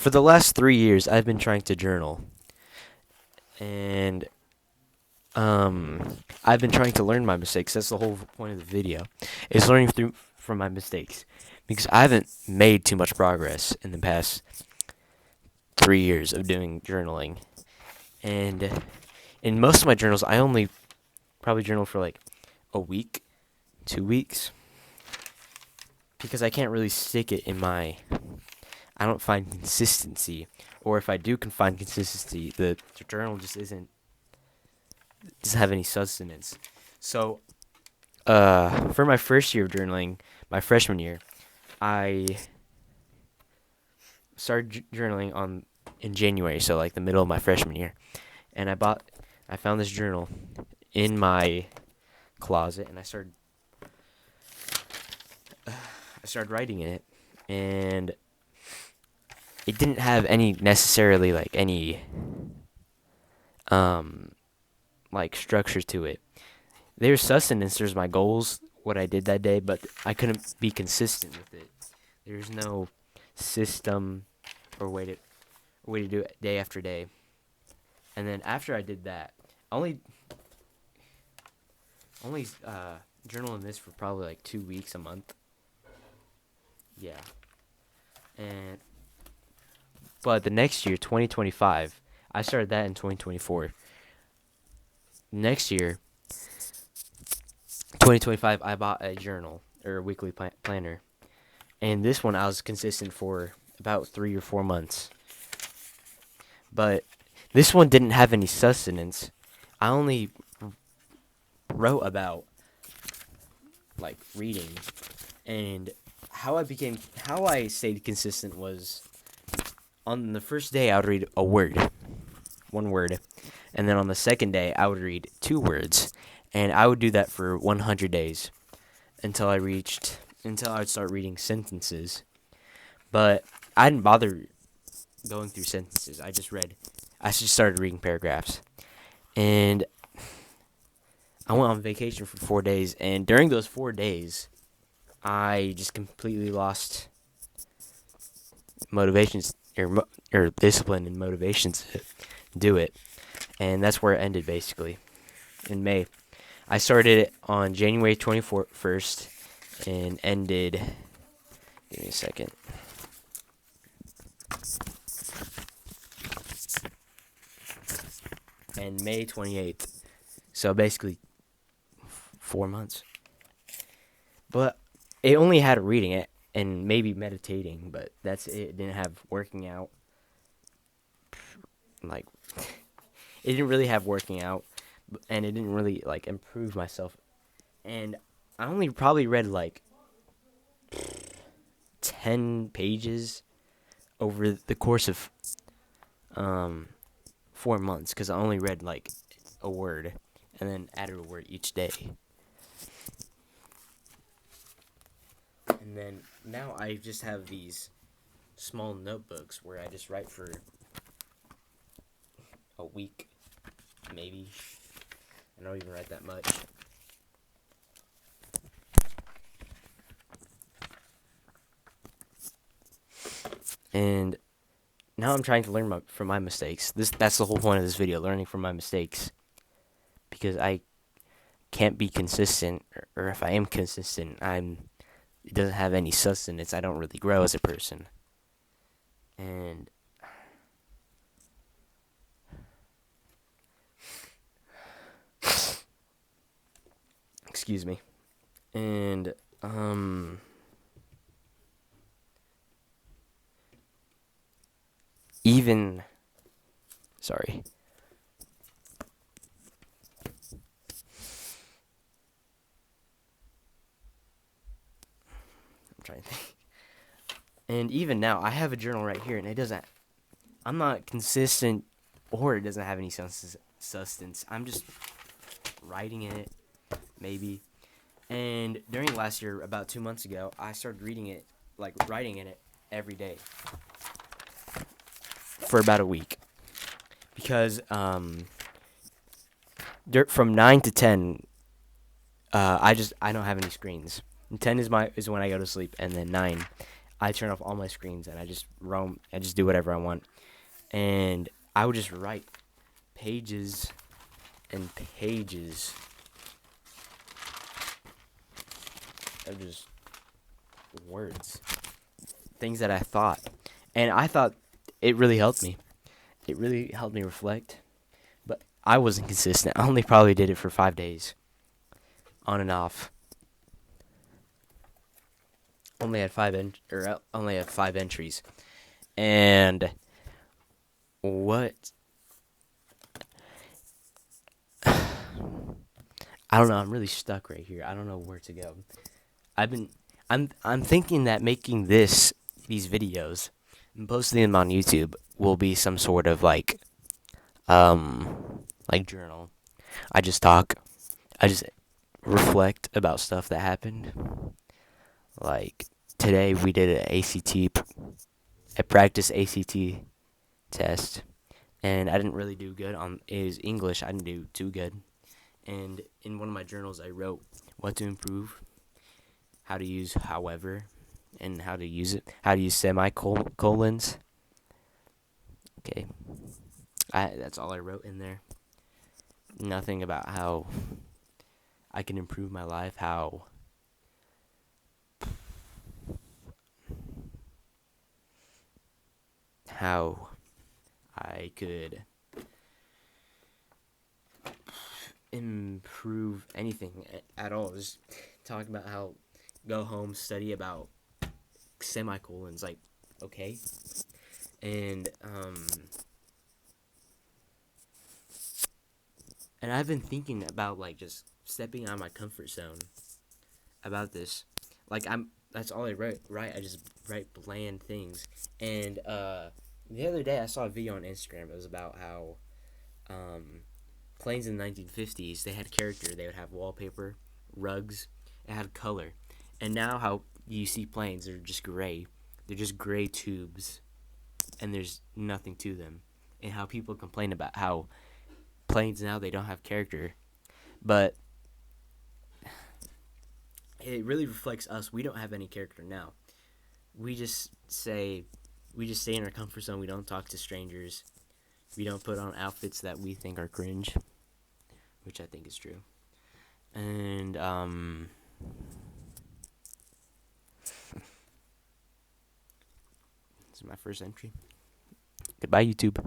For the last 3 years, I've been trying to journal, and I've been trying to learn my mistakes. That's the whole point of the video, is learning from my mistakes, because I haven't made too much progress in the past 3 years of doing journaling, and in most of my journals, I only probably journal for like a week, 2 weeks, because I can't really stick it in my. I don't find consistency, or if I do can find consistency, the journal just doesn't have any sustenance. So, for my first year of journaling, my freshman year, I started journaling in January, so like the middle of my freshman year, and I found this journal in my closet, and I started writing in it, and it didn't have any necessarily like any like structure to it. There's sustenance, there's my goals, what I did that day, but I couldn't be consistent with it. There's no system or way to do it day after day. And then after I did that, I only journal in this for probably like 2 weeks a month. Yeah. And but the next year, 2025, I started that in 2024. Next year, 2025, I bought a journal or a weekly planner, and this one I was consistent for about 3 or 4 months. But this one didn't have any sustenance. I only wrote about like reading, and how I stayed consistent was on the first day I would read one word, and then on the second day I would read 2 words, and I would do that for 100 days until I would start reading sentences. But I didn't bother going through sentences. I just started reading paragraphs, and I went on vacation for 4 days, and during those 4 days, I just completely lost motivations or discipline and motivations to do it, and that's where it ended basically. In May, I started it on January 21st and ended. Give me a second. And May 28th. So basically 4 months. But it only had reading it and maybe meditating, but that's it. It didn't have working out. Like, it didn't really have working out, and it didn't really like improve myself. And I only probably read like 10 pages over the course of 4 months, because I only read like a word and then added a word each day. And then now I just have these small notebooks where I just write for a week, maybe. I don't even write that much. And now I'm trying to learn from my mistakes. That's the whole point of this video, learning from my mistakes. Because I can't be consistent, or if I am consistent, it doesn't have any sustenance. I don't really grow as a person. And excuse me. And even sorry. I'm trying to think. And even now, I have a journal right here, and I'm not consistent, or it doesn't have any sustenance. I'm just writing in it, maybe. And during last year, about 2 months ago, I started writing in it every day for about a week. Because from 9 to 10, I don't have any screens. And 10 is when I go to sleep, and then 9, I turn off all my screens and I just roam. I just do whatever I want. And I would just write pages and pages of just words, things that I thought. And I thought it really helped me. It really helped me reflect. But I wasn't consistent. I only probably did it for 5 days, on and off. Only had only had 5 entries. And what? I don't know. I'm really stuck right here. I don't know where to go. I'm thinking that making these videos and posting them on YouTube will be some sort of like journal. I just talk. I just reflect about stuff that happened. Like today we did a practice ACT test, and I didn't really do good on it was English. I didn't do too good. And in one of my journals, I wrote what to improve, how to use however, and how to use it, how to use semicolons. Okay, that's all I wrote in there. Nothing about how I can improve my life, how I could improve anything at all. Just talking about how go home, study about semicolons, like, okay. And I've been thinking about like just stepping out of my comfort zone about this. Like that's all I write. Right, I just write bland things. And the other day I saw a video on Instagram. It was about how planes in the 1950s, they had character. They would have wallpaper, rugs. It had color. And now how you see planes, they're just gray. They're just gray tubes, and there's nothing to them. And how people complain about how planes now, they don't have character. But it really reflects us. We don't have any character now. We just stay in our comfort zone. We don't talk to strangers. We don't put on outfits that we think are cringe, which I think is true. And this is my first entry. Goodbye, YouTube.